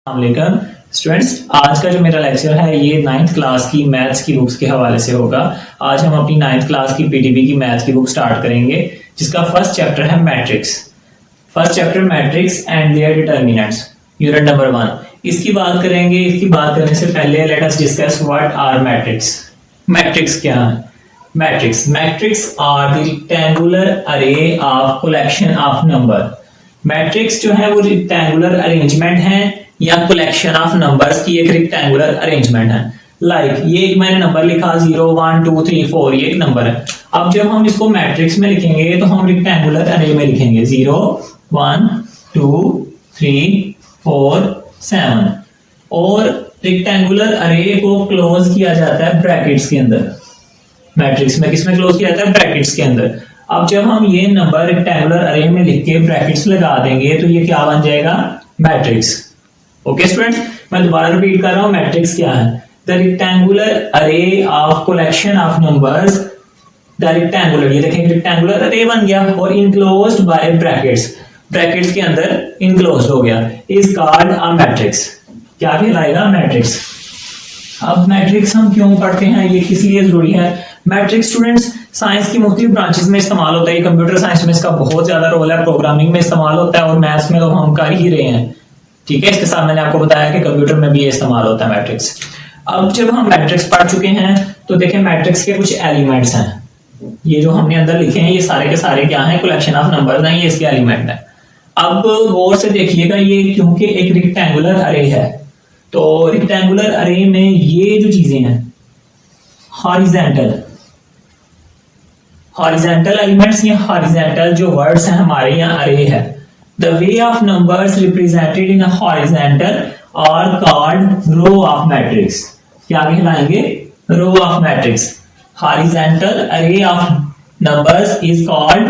वालेकुम स्टूडेंट्स, आज का जो मेरा लेक्चर है ये 9th क्लास की मैथ्स की बुक्स के हवाले से होगा। आज हम अपनी 9th क्लास की पीटीबी की मैथ्स की बुक स्टार्ट करेंगे, जिसका फर्स्ट चैप्टर है matrix. First chapter matrix and their determinants, unit number 1। इसकी बात करेंगे। इसकी बात करने से पहले let us discuss what are matrix. Matrix क्या है? Matrix are the rectangular array of collection of number. Matrix जो है वो रेक्टेंगुलर अरेंजमेंट है या कलेक्शन ऑफ नंबर्स की एक रेक्टेंगुलर अरेंजमेंट है। लाइक ये एक मैंने नंबर लिखा 0 1 2 3 4, ये एक नंबर है। अब जब हम इसको मैट्रिक्स में लिखेंगे तो हम रेक्टेंगुलर अरे में लिखेंगे 0 1 2 3 4 7, और रेक्टेंगुलर अरे को क्लोज किया जाता है ब्रैकेट्स के अंदर। मैट्रिक्स में किसमें क्लोज किया जाता है? ब्रैकेट्स के अंदर। अब जब हम ये नंबर रेक्टेंगुलर अरे में लिख के ब्रैकेट्स लगा देंगे तो ये क्या बन जाएगा? मैट्रिक्स। ओके स्टूडेंट्स, मैं दोबारा रिपीट कर रहा हूं, मैट्रिक्स क्या है? The rectangular array of collection of numbers. The rectangular, ये देखेंगे रेक्टेंगुलर अरे बन गया और इनक्लोज्ड बाय ब्रैकेट्स, ब्रैकेट्स के अंदर इनक्लोज्ड हो गया, इज कॉल्ड अ मैट्रिक्स। क्या कहलाएगा? मैट्रिक्स। अब मैट्रिक्स हम क्यों पढ़ते हैं, ये किस लिए जरूरी है? मैट्रिक्स स्टूडेंट्स साइंस की मुख्तलिफ ब्रांचेस में इस्तेमाल होता है। कंप्यूटर साइंस में इसका बहुत ज्यादा रोल है, प्रोग्रामिंग में इस्तेमाल होता है और मैथ्स में तो हम कर ही रहे हैं। ठीक है, इसके साथ मैंने आपको बताया कि कंप्यूटर में भी ये इस्तेमाल होता है मैट्रिक्स। अब जब हम मैट्रिक्स पढ़ चुके हैं तो देखें मैट्रिक्स के कुछ एलिमेंट्स हैं। ये जो हमने अंदर लिखे हैं ये सारे के सारे क्या हैं? कलेक्शन ऑफ नंबर्स हैं, ये इसके एलिमेंट है। अब गौर से देखिएगा, ये क्योंकि एक रेक्टेंगुलर अरे है तो रेक्टेंगुलर अरे में ये जो चीजें हैं हॉरिजॉन्टल एलिमेंट्स या हॉरिजॉन्टल जो वर्ड्स हैं हमारे यहाँ अरे है। The way of numbers represented in a horizontal are called row of matrix। क्या कहलाएंगे? Row of matrix। Horizontal array of numbers is called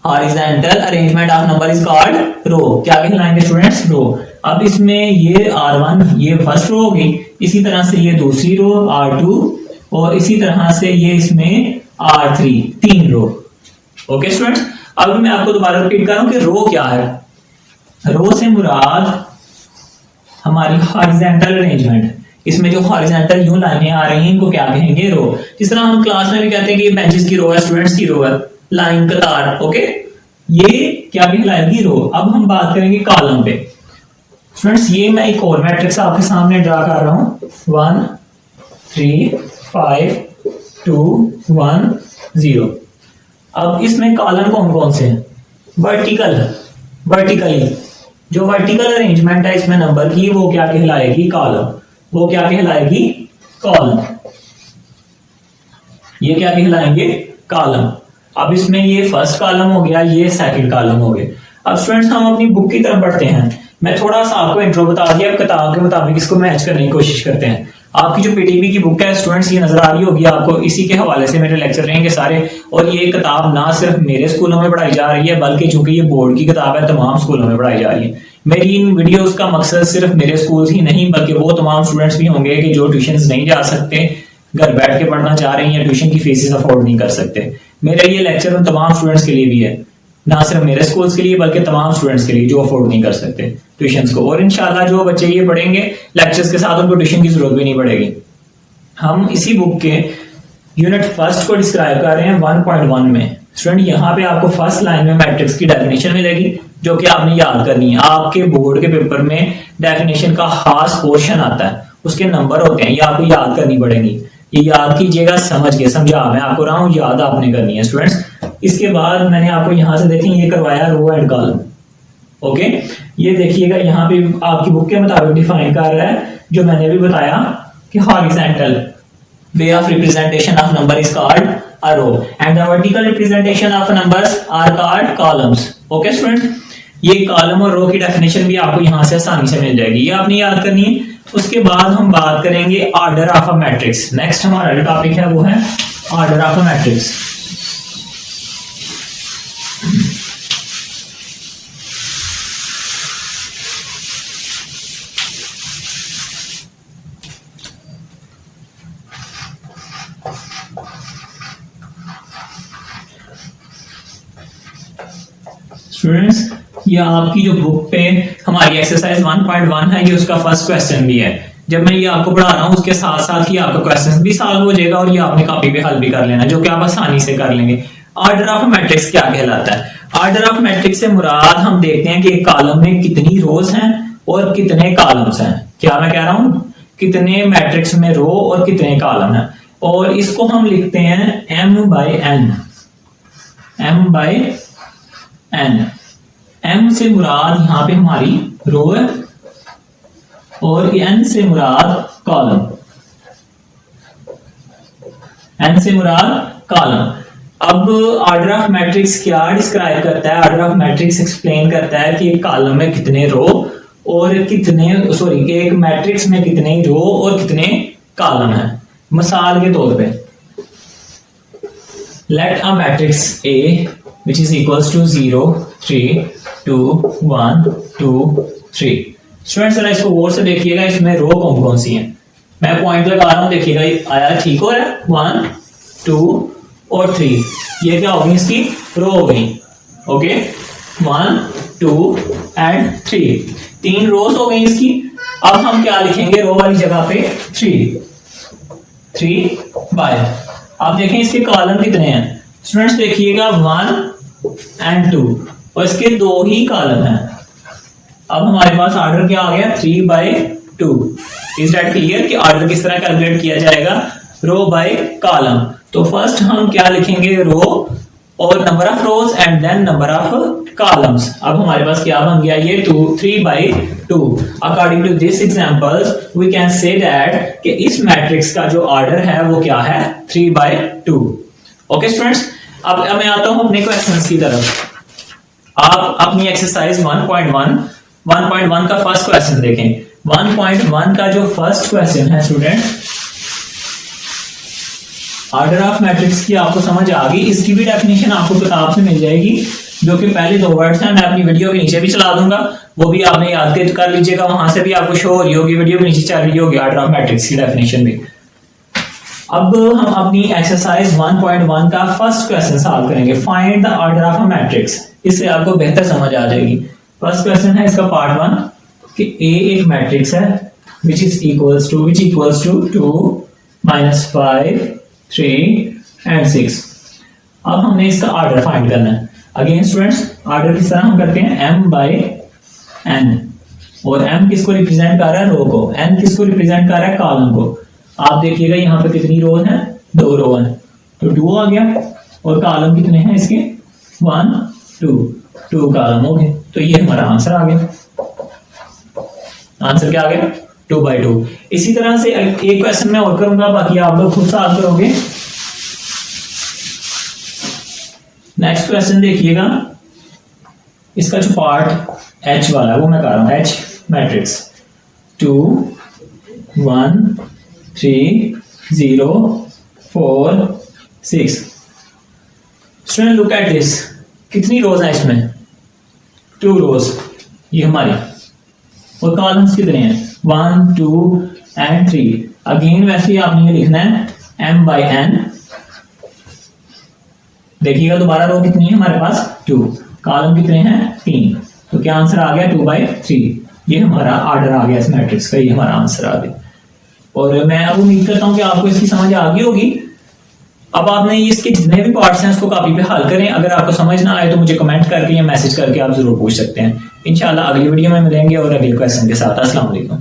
horizontal arrangement of number is called row। क्या कहलाएंगे स्टूडेंट्स? रो। अब इसमें ये R1 ये first row होगी, इसी तरह से ये दूसरी रो R2 और इसी तरह से ये इसमें R3, 3 रो। ओके स्टूडेंट्स, अब मैं आपको दोबारा रिपीट कर रहा हूं कि रो क्या है। रो से मुराद हमारी हॉरिजॉन्टल अरेंजमेंट। इसमें जो हॉरिजॉन्टल यूं लाइनें आ रही हैं इनको क्या कहेंगे? रो। जिस तरह हम क्लास में भी कहते हैं कि ये बेंचेस की रो है, स्टूडेंट्स की रो है, लाइन कतार। ओके, ये क्या कहलाएगी? रो। अब हम बात करेंगे कॉलम पे। स्टूडेंट्स ये मैं एक और मैट्रिक्स आपके सामने ड्रा कर रहा हूं 1 3 5 2 1 0। अब इसमें कॉलम कौन कौन से हैं? वर्टिकली जो वर्टिकल अरेंजमेंट है इसमें नंबर की वो क्या कहलाएगी? कॉलम। वो क्या कहलाएगी? कॉलम। ये क्या कहलाएंगे? कॉलम। अब इसमें ये फर्स्ट कॉलम हो गया, ये सेकंड कॉलम हो गया। अब स्टूडेंट्स हम अपनी बुक की तरफ बढ़ते हैं। मैं थोड़ा सा आपको इंट्रो बता दिया, अब किताब के मुताबिक इसको मैच करने की कोशिश करते हैं। आपकी जो पीटीबी की बुक है स्टूडेंट्स ये नजर आ रही होगी आपको, इसी के हवाले से मेरे लेक्चर रहेंगे सारे। और ये किताब ना सिर्फ मेरे स्कूलों में पढ़ाई जा रही है बल्कि चूंकि ये बोर्ड की किताब है तमाम स्कूलों में पढ़ाई जा रही है। मेरी इन वीडियोस का मकसद सिर्फ मेरे स्कूल ही नहीं बल्कि वो तमाम स्टूडेंट्स भी होंगे कि जो ट्यूशन नहीं जा सकते, घर बैठ के पढ़ना चाह रहे हैं या ट्यूशन की फीसेस अफोर्ड नहीं कर सकते। मेरा ये लेक्चर उन तमाम स्टूडेंट्स के लिए भी है, ना सिर्फ मेरे स्कूल्स के लिए बल्कि तमाम स्टूडेंट्स के लिए जो अफोर्ड नहीं कर सकते ट्यूशंस को। और इंशाल्लाह जो बच्चे ये पढ़ेंगे लेक्चर्स के साथ उनको ट्यूशन की जरूरत भी नहीं पड़ेगी। हम इसी बुक के यूनिट फर्स्ट को डिस्क्राइब कर रहे हैं 1.1 में। स्टूडेंट यहाँ पे आपको फर्स्ट लाइन में मैट्रिक्स की डेफिनेशन मिलेगी जो कि आपने याद करनी है। आपके बोर्ड के पेपर में डेफिनेशन का खास पोर्शन आता है, उसके नंबर होते हैं, ये आपको याद करनी पड़ेगी। ये याद कीजिएगा, समझ के समझा मैं आपको रहा हूँ, याद आपने करनी है स्टूडेंट्स। इसके बाद मैंने आपको यहाँ से देखें ये करवाया रो एंड कॉलम। ओके, ये देखिएगा यहाँ पे आपकी बुक के मुताबिक डिफाइन कर रहा है जो मैंने भी बताया कि horizontal way of representation of number is called a row and the vertical representation of numbers are called columns। Okay student, ये कॉलम और रो की डेफिनेशन भी आपको यहाँ से आसानी से मिल जाएगी, ये आपने याद करनी है। उसके बाद हम बात करेंगे order of a matrix. Next हमारा जो टॉपिक है वो है order of a matrix. Students या आपकी जो बुक पे हमारी एक्सरसाइज 1.1 है, ये उसका फर्स्ट क्वेश्चन भी है। जब मैं ये आपको पढ़ा रहा हूँ उसके साथ साथ ही आपका क्वेश्चन भी सॉल्व हो जाएगा और ये आपने कॉपी पे हल भी कर लेना, जो कि आप आसानी से कर लेंगे। ऑर्डर ऑफ मैट्रिक्स क्या कहलाता है? ऑर्डर ऑफ मैट्रिक्स से मुराद हम देखते हैं कि एक कॉलम में कितनी रोज हैं और कितने कॉलम्स हैं। क्या मैं कह रहा हूं? कितने मैट्रिक्स में रो और कितने कॉलम हैं, और इसको हम लिखते हैं m by n. m by n, m से मुराद यहां पे हमारी रो है और n से मुराद कॉलम, n से मुराद कॉलम। अब ऑर्डर ऑफ मैट्रिक्स क्या डिस्क्राइब करता है? ऑर्डर ऑफ मैट्रिक्स एक्सप्लेन करता है कि एक कॉलम में कितने रो और कितने एक मैट्रिक्स में कितने रो और कितने कॉलम है। मिसाल के तौर पे, let a matrix A which is equals to 0 3 2 1 2 3। Students जरा इसको गौर से देखिएगा, इसमें रो कौन कौन सी हैं। मैं पॉइंट लगा रहा हूं, देखिएगा आया ठीक हो रहा है। 1 2 और 3, ये क्या हो गई? इसकी रो हो गई। ओके, 1 2 एंड 3, 3 रोज हो गई इसकी। अब हम क्या लिखेंगे रो वाली जगह पे? 3 बाय। अब देखें इसके कॉलम कितने हैं स्टूडेंट्स, देखिएगा 1 एंड 2 और इसके 2 ही कॉलम हैं। अब हमारे पास ऑर्डर क्या आ गया? 3/2। इज दैट क्लियर कि ऑर्डर किस तरह कैलकुलेट किया जाएगा? Row by column. तो फर्स्ट हम क्या लिखेंगे? रो और number of rows and then number of columns. अब हमारे पास क्या बन गया? ये 3/2। According to this examples we can say that कि इस मैट्रिक्स का जो ऑर्डर है वो क्या है? 3/2। ओके स्टूडेंट्स, अब मैं आता हूं अपने क्वेश्चंस की तरफ। आप अपनी एक्सरसाइज 1.1 का फर्स्ट क्वेश्चन देखें। 1.1 का जो फर्स्ट क्वेश्चन है स्टूडेंट, ऑर्डर ऑफ मैट्रिक्स की आपको समझ आ गई। इसकी भी डेफिनेशन आपको किताब से मिल जाएगी, जो कि पहले 2 वर्ड्स हैं। मैं अपनी वीडियो के नीचे भी चला दूंगा, वो भी आपने याद कर लीजिएगा, वहां से भी आपको शो हो रही होगी, वीडियो के नीचे चल रही होगी ऑर्डर ऑफ मैट्रिक्स की डेफिनेशन भी। अब हम अपनी एक्सरसाइज 1.1 का फर्स्ट क्वेश्चन सॉल्व करेंगे। Find the order of a matrix. इससे आपको बेहतर समझ आ जाएगी। फर्स्ट क्वेश्चन है इसका पार्ट 1 कि A एक मैट्रिक्स है which equals to 2 -5 3 and 6। अब हमने इसका ऑर्डर फाइंड करना है। अगेन स्टूडेंट्स, ऑर्डर किस तरह हम करते हैं? m बाई n, और m किसको रिप्रेजेंट कर रहा है? रो को। n किसको रिप्रेजेंट कर रहा है? कॉलम को। आप देखिएगा यहाँ पे कितनी रोज हैं? 2 रो हैं, तो 2 आ गया। और कॉलम कितने हैं इसके? 1 2 कॉलम हो गए। तो ये हमारा आंसर आ गया। आंसर क्या आ गया? 2/2। इसी तरह से एक क्वेश्चन मैं और करूंगा, बाकी आप लोग खुद सॉल्व करोगे। नेक्स्ट क्वेश्चन देखिएगा, इसका जो पार्ट H वाला है वो मैं कर रहा हूं। H matrix 2 1 3 0 4 6। Student look at this, कितनी रोज है इसमें? 2 रोज ये हमारी, और कॉलम्स कितने हैं? 1 2 एंड 3। अगेन वैसे ही आपने ये लिखना है m बाई n। देखिएगा दोबारा रो कितनी है हमारे पास? 2। कॉलम कितने हैं? 3। तो क्या आंसर आ गया? 2/3। ये हमारा ऑर्डर आ गया इस मैट्रिक्स का, ये हमारा आंसर आ गया। और मैं अब उम्मीद करता हूं कि आपको इसकी समझ आ गई होगी। अब आपने इसके जितने भी पार्ट्स हैं उसको कॉपी पे हल करें। अगर आपको समझ ना आए तो मुझे कमेंट करके या मैसेज करके आप जरूर पूछ सकते हैं। इंशाल्लाह अगली वीडियो में मिलेंगे और अगले क्वेश्चन के साथ। अस्सलाम वालेकुम।